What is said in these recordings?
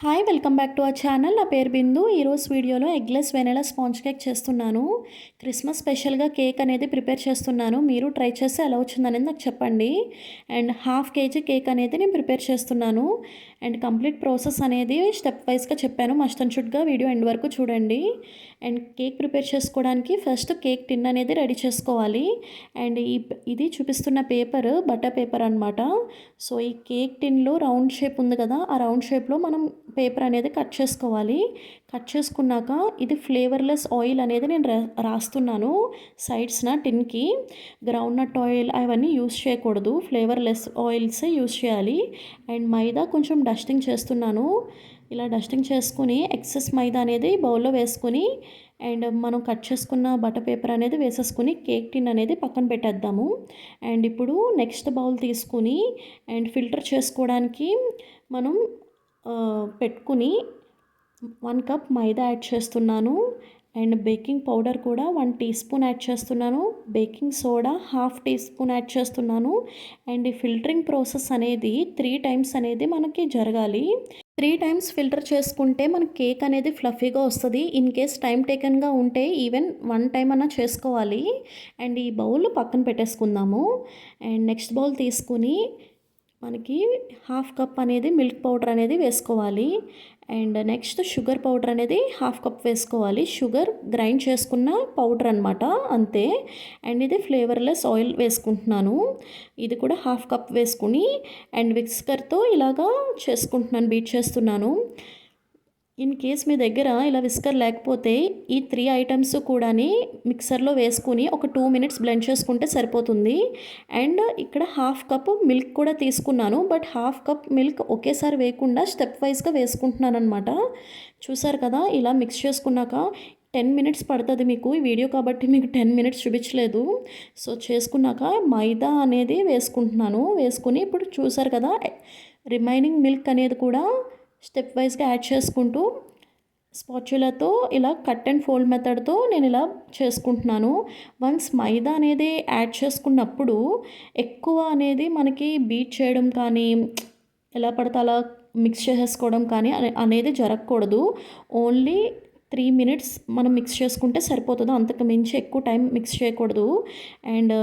Hi welcome back to our channel. నా పేరు బిందు. ఈరోజు వీడియోలో ఎగ్లెస్ వెనిలా స్పాంజ్ కేక్ చేస్తున్నాను. క్రిస్మస్ స్పెషల్గా కేక్ అనేది ప్రిపేర్ చేస్తున్నాను. మీరు ట్రై చేస్తే ఎలా వచ్చిందనేది నాకు చెప్పండి. అండ్ హాఫ్ కేజీ కేక్ అనేది నేను ప్రిపేర్ చేస్తున్నాను. అండ్ కంప్లీట్ ప్రాసెస్ అనేది స్టెప్ వైజ్గా చెప్పాను. మస్ట్ అండ్ షుడ్గా వీడియో ఎండ్ వరకు చూడండి. అండ్ కేక్ ప్రిపేర్ చేసుకోవడానికి ఫస్ట్ కేక్ టిన్ అనేది రెడీ చేసుకోవాలి. అండ్ ఇది చూపిస్తున్న పేపర్ బటర్ పేపర్ అనమాట. సో ఈ కేక్ టిన్లో రౌండ్ షేప్ ఉంది కదా, ఆ రౌండ్ షేప్లో మనం పేపర్ అనేది కట్ చేసుకోవాలి. కట్ చేసుకున్నాక ఇది ఫ్లేవర్లెస్ ఆయిల్ అనేది నేను రాస్తున్నాను సైడ్స్న టిన్కి. గ్రౌండ్ నట్ ఆయిల్ అవన్నీ యూస్ చేయకూడదు, ఫ్లేవర్లెస్ ఆయిల్స్ యూస్ చేయాలి. అండ్ మైదా కొంచెం డస్టింగ్ చేస్తున్నాను. ఇలా డస్టింగ్ చేసుకుని ఎక్సెస్ మైదా అనేది బౌల్లో వేసుకొని అండ్ మనం కట్ చేసుకున్న బటర్ పేపర్ అనేది వేసేసుకుని కేక్ టిన్ అనేది పక్కన పెట్టేద్దాము. అండ్ ఇప్పుడు నెక్స్ట్ బౌల్ తీసుకుని అండ్ ఫిల్టర్ చేసుకోవడానికి మనం పెట్టుకుని 1 కప్ మైదా యాడ్ చేస్తున్నాను. అండ్ బేకింగ్ పౌడర్ కూడా 1 టీ స్పూన్ యాడ్ చేస్తున్నాను. Baking soda 1/2 teaspoon add చేస్తున్నాను. అండ్ ఈ ఫిల్టరింగ్ ప్రాసెస్ అనేది 3 టైమ్స్ అనేది మనకి జరగాలి. 3 టైమ్స్ ఫిల్టర్ చేసుకుంటే మనకి కేక్ అనేది ఫ్లఫీగా వస్తుంది. ఇన్ కేస్ టైం టేకన్గా ఉంటే ఈవెన్ 1 టైం అన్నా చేసుకోవాలి. అండ్ ఈ బౌల్ పక్కన పెట్టేసుకుందాము. అండ్ నెక్స్ట్ బౌల్ తీసుకుని మనకి 1/2 కప్ అనేది మిల్క్ పౌడర్ అనేది వేసుకోవాలి. అండ్ నెక్స్ట్ షుగర్ పౌడర్ అనేది 1/2 కప్ వేసుకోవాలి. షుగర్ గ్రైండ్ చేసుకున్న పౌడర్ అనమాట, అంతే. అండ్ ఇది ఫ్లేవర్లెస్ ఆయిల్ వేసుకుంటున్నాను. ఇది కూడా 1/2 కప్ వేసుకుని అండ్ విస్కర్తో ఇలాగా చేసుకుంటున్నాను, బీట్ చేస్తున్నాను. ఇన్ కేస్ మీ దగ్గర ఇలా విస్కర్ లేకపోతే ఈ 3 ఐటమ్స్ కూడా మిక్సర్లో వేసుకుని ఒక 2 మినిట్స్ బ్లెండ్ చేసుకుంటే సరిపోతుంది. అండ్ ఇక్కడ 1/2 కప్ మిల్క్ కూడా తీసుకున్నాను. బట్ 1/2 కప్ మిల్క్ ఒకేసారి వేయకుండా స్టెప్ వైజ్గా వేసుకుంటున్నాను అనమాట. చూసారు కదా, ఇలా మిక్స్ చేసుకున్నాక 10 మినిట్స్ పడుతుంది మీకు ఈ వీడియో కాబట్టి మీకు 10 మినిట్స్ చూపించలేదు. సో చేసుకున్నాక మైదా అనేది వేసుకుంటున్నాను. వేసుకుని ఇప్పుడు చూసారు కదా, రిమైనింగ్ మిల్క్ అనేది కూడా స్టెప్ వైజ్గా యాడ్ చేసుకుంటూ స్పాచులాతో ఇలా కట్ అండ్ ఫోల్డ్ మెథడ్తో నేను ఇలా చేసుకుంటున్నాను. వన్స్ మైదా అనేది యాడ్ చేసుకున్నప్పుడు ఎక్కువ అనేది మనకి బీట్ చేయడం కానీ ఎలా పడితే అలా మిక్స్ చేసేసుకోవడం కానీ అనేది జరగకూడదు. ఓన్లీ 3 మినిట్స్ మనం మిక్స్ చేసుకుంటే సరిపోతుంది, అంతకు మించి ఎక్కువ టైం మిక్స్ చేయకూడదు. అండ్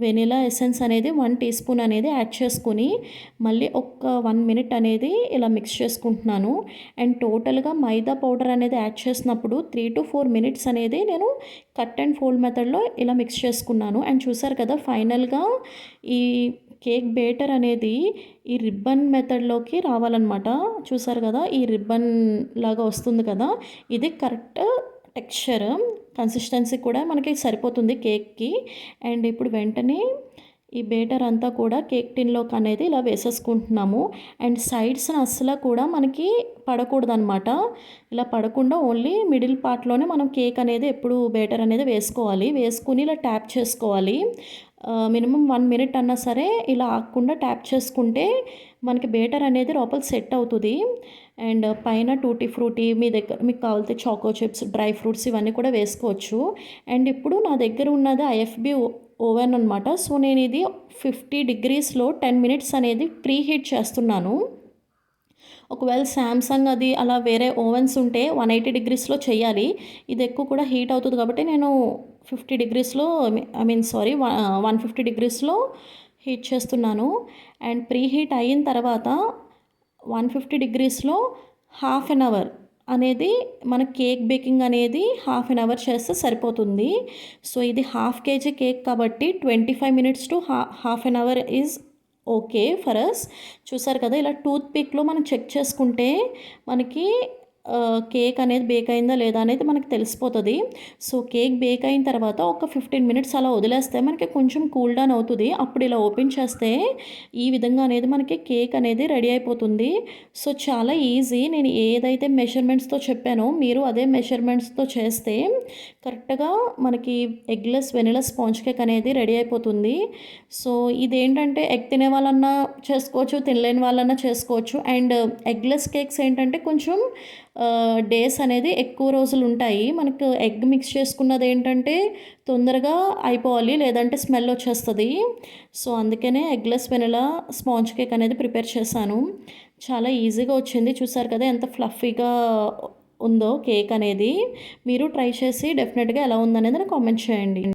వెనిలా ఎసెన్స్ అనేది 1 టీ స్పూన్ అనేది యాడ్ చేసుకుని మళ్ళీ ఒక 1 మినిట్ అనేది ఇలా మిక్స్ చేసుకుంటున్నాను. అండ్ టోటల్గా మైదా పౌడర్ అనేది యాడ్ చేసినప్పుడు 3 to 4 మినిట్స్ అనేది నేను కట్ అండ్ ఫోల్డ్ మెథడ్లో ఇలా మిక్స్ చేసుకున్నాను. అండ్ చూసారు కదా, ఫైనల్గా ఈ కేక్ బేటర్ అనేది ఈ రిబ్బన్ మెథడ్లోకి రావాలన్నమాట. చూసారు కదా, ఈ రిబ్బన్ లాగా వస్తుంది కదా, ఇది కరెక్ట్ టెక్స్చర్ కన్సిస్టెన్సీ కూడా మనకి సరిపోతుంది కేక్కి. అండ్ ఇప్పుడు వెంటనే ఈ బేటర్ అంతా కూడా కేక్ టిన్లోకి అనేది ఇలా వేసేసుకుంటున్నాము. అండ్ సైడ్స్ అస్సలు కూడా మనకి పడకూడదు అనమాట. ఇలా పడకుండా ఓన్లీ మిడిల్ పార్ట్లోనే మనం కేక్ అనేది ఎప్పుడు బేటర్ అనేది వేసుకోవాలి. వేసుకుని ఇలా ట్యాప్ చేసుకోవాలి. మినిమం 1 మినిట్ అన్నా సరే ఇలా ఆగకుండా ట్యాప్ చేసుకుంటే మనకి బేటర్ అనేది లోపల సెట్ అవుతుంది. అండ్ పైన టూటీ ఫ్రూటీ మీ దగ్గర మీకు కావాలితే చాకో చిప్స్, డ్రై ఫ్రూట్స్ ఇవన్నీ కూడా వేసుకోవచ్చు. అండ్ ఇప్పుడు నా దగ్గర ఉన్నది ఐఎఫ్బి ఓవెన్ అనమాట. సో నేను ఇది 50 డిగ్రీస్లో 10 మినిట్స్ అనేది ప్రీ హీట్ చేస్తున్నాను. ఒకవేళ శాంసంగ్ అది అలా వేరే ఓవెన్స్ ఉంటే 180 డిగ్రీస్లో చేయాలి. ఇది ఎక్కువ కూడా హీట్ అవుతుంది కాబట్టి నేను 50 డిగ్రీస్లో 150 డిగ్రీస్లో హీట్ చేస్తున్నాను. అండ్ ప్రీ హీట్ అయిన తర్వాత 150 డిగ్రీస్లో 1/2 అవర్ అనేది మన కేక్ బేకింగ్ అనేది 1/2 అవర్ చేస్తే సరిపోతుంది. సో ఇది 1/2 కేజీ కేక్ కాబట్టి 25 minutes to 1/2 hour is okay for us. చూసారు కదా, ఇలా టూత్ పిక్లో మనం చెక్ చేసుకుంటే మనకి కేక్ అనేది బేక్ అయిందా లేదా అనేది మనకి తెలిసిపోతుంది. సో కేక్ బేక్ అయిన తర్వాత ఒక 15 మినిట్స్ అలా వదిలేస్తే మనకి కొంచెం కూల్ డౌన్ అవుతుంది. అప్పుడు ఇలా ఓపెన్ చేస్తే ఈ విధంగా అనేది మనకి కేక్ అనేది రెడీ అయిపోతుంది. సో చాలా ఈజీ. నేను ఏదైతే మెజర్మెంట్స్తో చెప్పానో మీరు అదే మెజర్మెంట్స్తో చేస్తే కరెక్ట్గా మనకి ఎగ్లెస్ వెనిలా స్పాంజ్ కేక్ అనేది రెడీ అయిపోతుంది. సో ఇదేంటంటే ఎగ్ తినే వాళ్ళన్నా చేసుకోవచ్చు, తినలేని వాళ్ళన్నా చేసుకోవచ్చు. అండ్ ఎగ్లెస్ కేక్స్ ఏంటంటే కొంచెం డేస్ అనేది ఎక్కువ రోజులు ఉంటాయి. మనకు ఎగ్ మిక్స్ చేసుకున్నది ఏంటంటే తొందరగా అయిపోవాలి, లేదంటే స్మెల్ వచ్చేస్తుంది. సో అందుకనే ఎగ్లెస్ వెనిలా స్పాంజ్ కేక్ అనేది ప్రిపేర్ చేశాను. చాలా ఈజీగా వచ్చింది. చూసారు కదా ఎంత ఫ్లఫీగా ఉందో కేక్ అనేది. మీరు ట్రై చేసి డెఫినెట్‌గా ఎలా ఉందనేది నాకు కామెంట్ చేయండి.